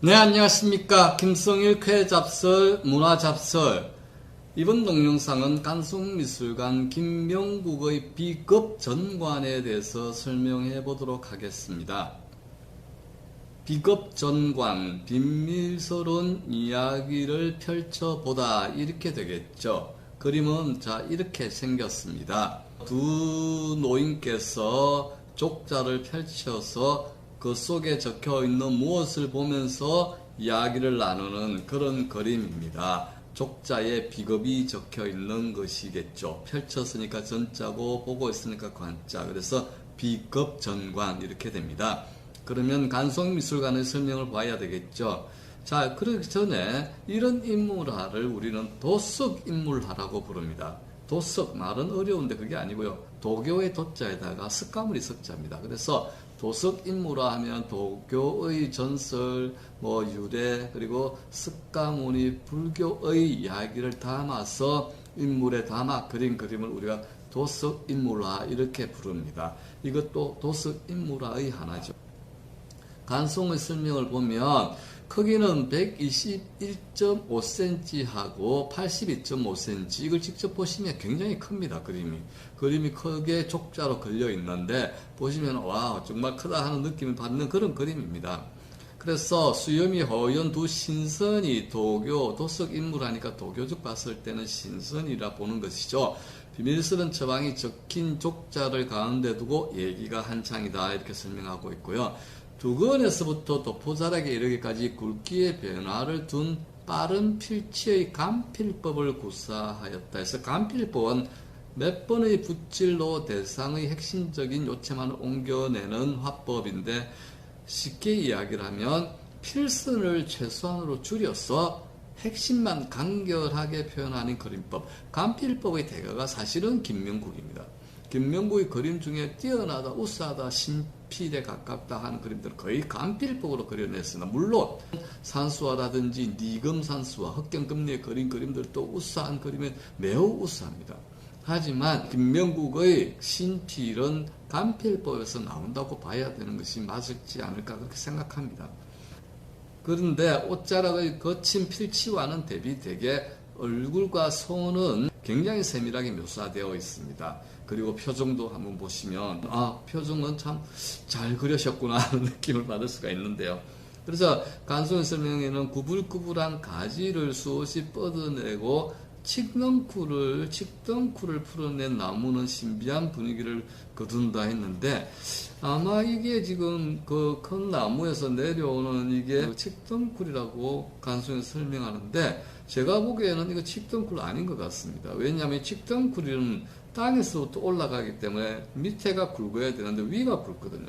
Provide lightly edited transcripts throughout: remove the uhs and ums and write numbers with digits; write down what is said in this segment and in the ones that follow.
네, 안녕하십니까. 김성일 쾌잡설, 문화잡설. 이번 동영상은 간송미술관 김명국의 비급 전관에 대해서 설명해 보도록 하겠습니다. 비급 전관, 비밀스러운 이야기를 펼쳐보다, 이렇게 되겠죠. 그림은 이렇게 생겼습니다. 두 노인께서 족자를 펼쳐서 그 속에 적혀 있는 무엇을 보면서 이야기를 나누는 그런 그림입니다. 족자에 비급이 적혀 있는 것이겠죠. 펼쳤으니까 전자고 보고 있으니까 관자. 그래서 비급 전관 이렇게 됩니다. 그러면 간송미술관의 설명을 봐야 되겠죠. 자, 그러기 전에 이런 인물화를 우리는 도석인물화라고 부릅니다. 도석, 말은 어려운데 그게 아니고요. 도교의 도자에다가 석가모니 석자입니다. 그래서 도석인물화 하면 도교의 전설, 유래, 그리고 석가모니 불교의 이야기를 담아서 인물에 담아 그린 그림을 우리가 도석인물화 이렇게 부릅니다. 이것도 도석인물화의 하나죠. 간송의 설명을 보면 크기는 121.5cm 하고 82.5cm, 이걸 직접 보시면 굉장히 큽니다. 그림이 크게 족자로 걸려 있는데 보시면 와 정말 크다 하는 느낌을 받는 그런 그림입니다. 그래서 수염이 허연 두 신선이 도석인물하니까 도교적 봤을 때는 신선이라 보는 것이죠. 비밀스러운 처방이 적힌 족자를 가운데 두고 얘기가 한창이다, 이렇게 설명하고 있고요. 두건에서부터 도포자락에 이르기까지 굵기의 변화를 둔 빠른 필치의 간필법을 구사하였다 해서, 간필법은 몇 번의 붓질로 대상의 핵심적인 요체만을 옮겨내는 화법인데, 쉽게 이야기를 하면 필선을 최소한으로 줄여서 핵심만 간결하게 표현하는 그림법. 간필법의 대가가 사실은 김명국입니다. 김명국의 그림 중에 뛰어나다, 우수하다, 신필에 가깝다 하는 그림들은 거의 간필법으로 그려냈으나, 물론 산수화라든지 니금산수화, 흑경금리에 그린 그림들도 우수한 그림에 매우 우수합니다. 하지만 김명국의 신필은 간필법에서 나온다고 봐야 되는 것이 맞을지 않을까, 그렇게 생각합니다. 그런데 옷자락의 거친 필치와는 대비되게 얼굴과 손은 굉장히 세밀하게 묘사되어 있습니다. 그리고 표정도 한번 보시면 표정은 참 잘 그려셨구나 하는 느낌을 받을 수가 있는데요. 그래서 간송의 설명에는 구불구불한 가지를 수없이 뻗어내고 칡덩쿨을 풀어낸 나무는 신비한 분위기를 거둔다 했는데, 아마 이게 지금 그 큰 나무에서 내려오는 이게 칡덩쿨이라고 간송에서 설명하는데, 제가 보기에는 이거 칡덩쿨 아닌 것 같습니다. 왜냐하면 칡덩쿨은 땅에서부터 올라가기 때문에 밑에가 굵어야 되는데 위가 굵거든요.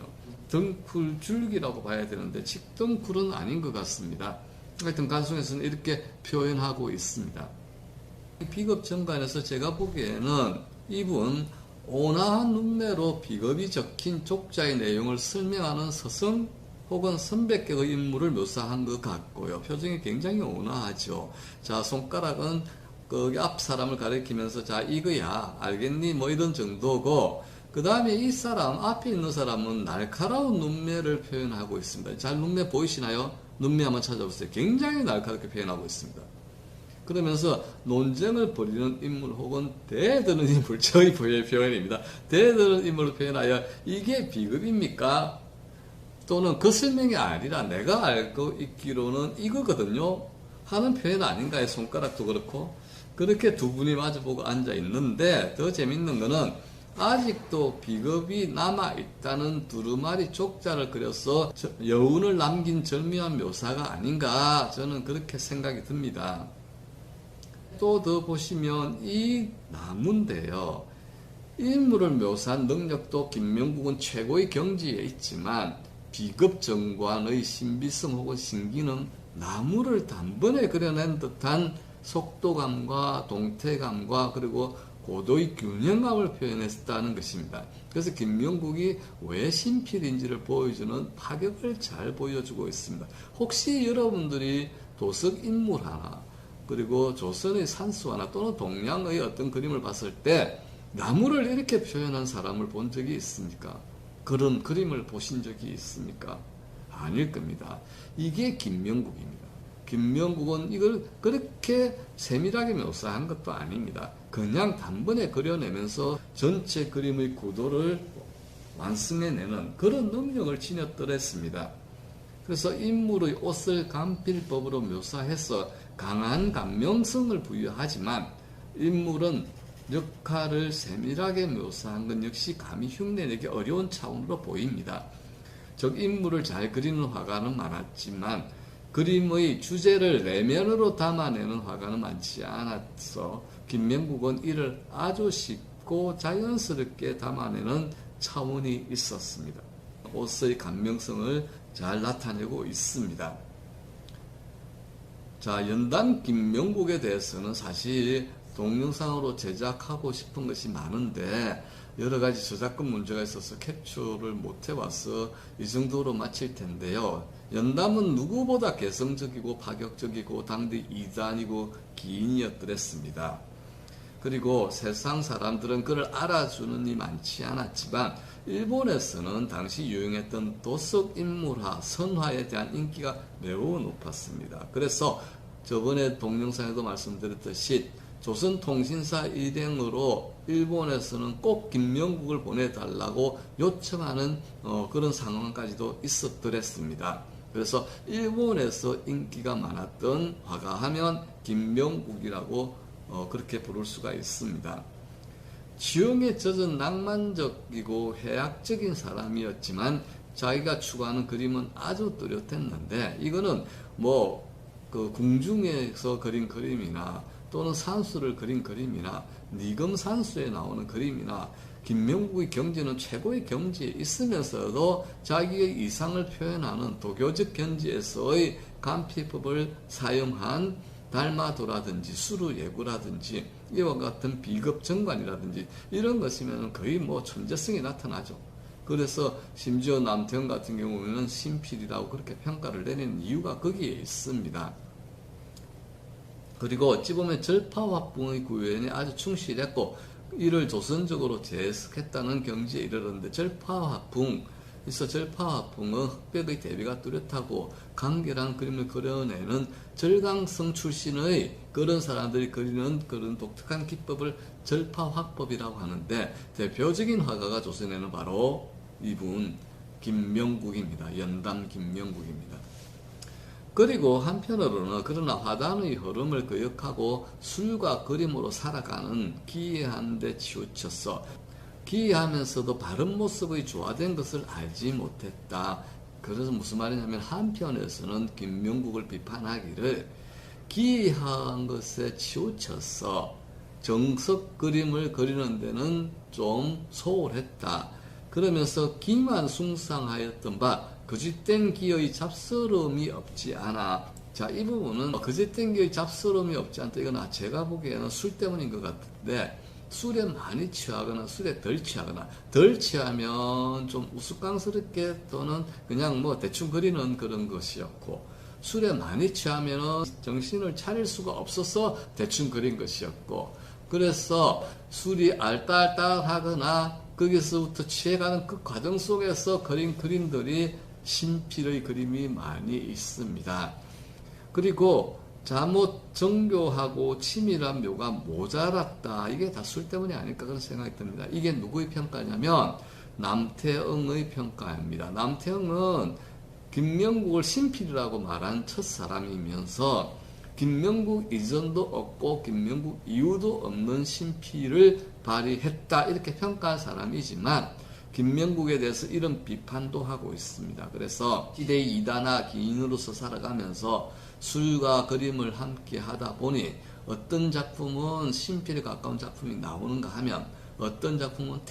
덩쿨 줄기라고 봐야 되는데 칡덩쿨은 아닌 것 같습니다. 하여튼 간송에서는 이렇게 표현하고 있습니다. 비급 전관에서 제가 보기에는 이분 온화한 눈매로 비급이 적힌 족자의 내용을 설명하는 서성 혹은 선백격의 인물을 묘사한 것 같고요. 표정이 굉장히 온화하죠. 자, 손가락은 거기 앞 사람을 가리키면서 자, 이거야, 알겠니? 이런 정도고, 그 다음에 이 사람, 앞에 있는 사람은 날카로운 눈매를 표현하고 있습니다. 잘 눈매 보이시나요? 눈매 한번 찾아보세요. 굉장히 날카롭게 표현하고 있습니다. 그러면서 논쟁을 벌이는 인물 혹은 대드는 인물, 저희 표현입니다. 대드는 인물을 표현하여 이게 비급입니까? 또는 그 설명이 아니라 내가 알고 있기로는 이거거든요 하는 표현 아닌가요? 손가락도 그렇고. 그렇게 두 분이 마주보고 앉아 있는데, 더 재밌는 거는 아직도 비급이 남아있다는 두루마리 족자를 그려서 여운을 남긴 절묘한 묘사가 아닌가, 저는 그렇게 생각이 듭니다. 또 더 보시면 이 나무인데요, 인물을 묘사한 능력도 김명국은 최고의 경지에 있지만 비급 전관의 신비성 혹은 신기는 나무를 단번에 그려낸 듯한 속도감과 동태감과 그리고 고도의 균형감을 표현했다는 것입니다. 그래서 김명국이 왜 신필인지를 보여주는 파격을 잘 보여주고 있습니다. 혹시 여러분들이 도석인물화나 그리고 조선의 산수화나 또는 동양의 어떤 그림을 봤을 때 나무를 이렇게 표현한 사람을 본 적이 있습니까? 그런 그림을 보신 적이 있습니까? 아닐 겁니다. 이게 김명국입니다. 김명국은 이걸 그렇게 세밀하게 묘사한 것도 아닙니다. 그냥 단번에 그려내면서 전체 그림의 구도를 완성해내는 그런 능력을 지녔더랬습니다. 그래서 인물의 옷을 간필법으로 묘사해서 강한 감명성을 부여하지만 인물은 역할을 세밀하게 묘사한 건 역시 감히 흉내내기 어려운 차원으로 보입니다. 즉 인물을 잘 그리는 화가는 많았지만 그림의 주제를 내면으로 담아내는 화가는 많지 않았어 김명국은 이를 아주 쉽고 자연스럽게 담아내는 차원이 있었습니다. 옷의 감명성을 잘 나타내고 있습니다. 자, 연단 김명국에 대해서는 사실 동영상으로 제작하고 싶은 것이 많은데 여러 가지 저작권 문제가 있어서 캡처를 못 해와서 이 정도로 마칠 텐데요. 연담은 누구보다 개성적이고 파격적이고 당대 2단이고 기인이었더랬습니다. 그리고 세상 사람들은 그를 알아주는 이 많지 않았지만 일본에서는 당시 유행했던 도속 인물화, 선화에 대한 인기가 매우 높았습니다. 그래서 저번에 동영상에도 말씀드렸듯이 조선통신사 일행으로 일본에서는 꼭 김명국을 보내달라고 요청하는 그런 상황까지도 있었더랬습니다. 그래서 일본에서 인기가 많았던 화가 하면 김명국이라고 그렇게 부를 수가 있습니다. 지형에 젖은 낭만적이고 해학적인 사람이었지만 자기가 추구하는 그림은 아주 뚜렷했는데 이거는 그 궁중에서 그린 그림이나 또는 산수를 그린 그림이나 니금산수에 나오는 그림이나 김명국의 경지는 최고의 경지에 있으면서도 자기의 이상을 표현하는 도교적 견지에서의 간피법을 사용한 달마도라든지 수루예구라든지 이와 같은 비급 정관이라든지 이런 것이면 거의 천재성이 나타나죠. 그래서 심지어 남태영 같은 경우에는 신필이라고 그렇게 평가를 내리는 이유가 거기에 있습니다. 그리고 어찌 보면 절파화풍의 구현에 아주 충실했고 이를 조선적으로 재해석했다는 경지에 이르렀는데 절파화풍은 흑백의 대비가 뚜렷하고 간결한 그림을 그려내는 절강성 출신의 그런 사람들이 그리는 그런 독특한 기법을 절파화법이라고 하는데 대표적인 화가가 조선에는 바로 이분 김명국입니다. 연담 김명국입니다. 그리고 한편으로는 그러나 화단의 흐름을 거역하고 술과 그림으로 살아가는 기이한 데 치우쳤어. 기이하면서도 바른 모습의 조화된 것을 알지 못했다. 그래서 무슨 말이냐면 한편에서는 김명국을 비판하기를 기이한 것에 치우쳤어. 정석 그림을 그리는 데는 좀 소홀했다. 그러면서 기만 숭상하였던 바 거짓된 기의 잡스러움이 없지 않아. 자, 이 부분은 거짓된 기의 잡스러움이 없지 않다. 이건 제가 보기에는 술 때문인 것 같은데 술에 많이 취하거나 술에 덜 취하거나 덜 취하면 좀 우스꽝스럽게 또는 그냥 대충 그리는 그런 것이었고 술에 많이 취하면 정신을 차릴 수가 없어서 대충 그린 것이었고 그래서 술이 알딸딸하거나 거기서부터 취해가는 그 과정 속에서 그린 그림들이 신필의 그림이 많이 있습니다. 그리고 잘못 정교하고 치밀한 묘가 모자랐다. 이게 다 술 때문이 아닐까 그런 생각이 듭니다. 이게 누구의 평가냐면 남태응의 평가입니다. 남태응은 김명국을 신필이라고 말한 첫 사람이면서 김명국 이전도 없고 김명국 이후도 없는 신필을 발휘했다. 이렇게 평가한 사람이지만 김명국에 대해서 이런 비판도 하고 있습니다. 그래서 시대의 이단화 기인으로서 살아가면서 술과 그림을 함께 하다 보니 어떤 작품은 신필에 가까운 작품이 나오는가 하면 어떤 작품은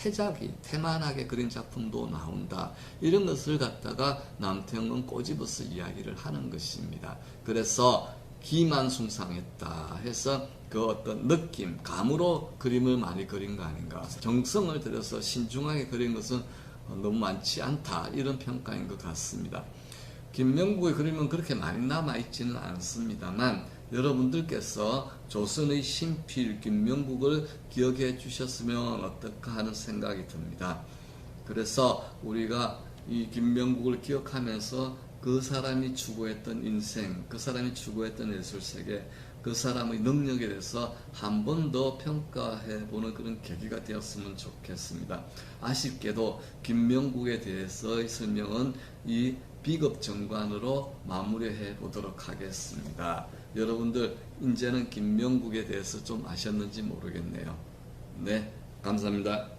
태만하게 그린 작품도 나온다. 이런 것을 갖다가 남태영은 꼬집어서 이야기를 하는 것입니다. 그래서 기만숭상했다 해서 그 어떤 느낌, 감으로 그림을 많이 그린 거 아닌가. 정성을 들여서 신중하게 그린 것은 너무 많지 않다. 이런 평가인 것 같습니다. 김명국의 그림은 그렇게 많이 남아있지는 않습니다만 여러분들께서 조선의 신필 김명국을 기억해 주셨으면 어떨까 하는 생각이 듭니다. 그래서 우리가 이 김명국을 기억하면서 그 사람이 추구했던 인생, 그 사람이 추구했던 예술세계, 그 사람의 능력에 대해서 한 번 더 평가해보는 그런 계기가 되었으면 좋겠습니다. 아쉽게도 김명국에 대해서의 설명은 이 비겁정관으로 마무리해 보도록 하겠습니다. 여러분들 이제는 김명국에 대해서 좀 아셨는지 모르겠네요. 네, 감사합니다.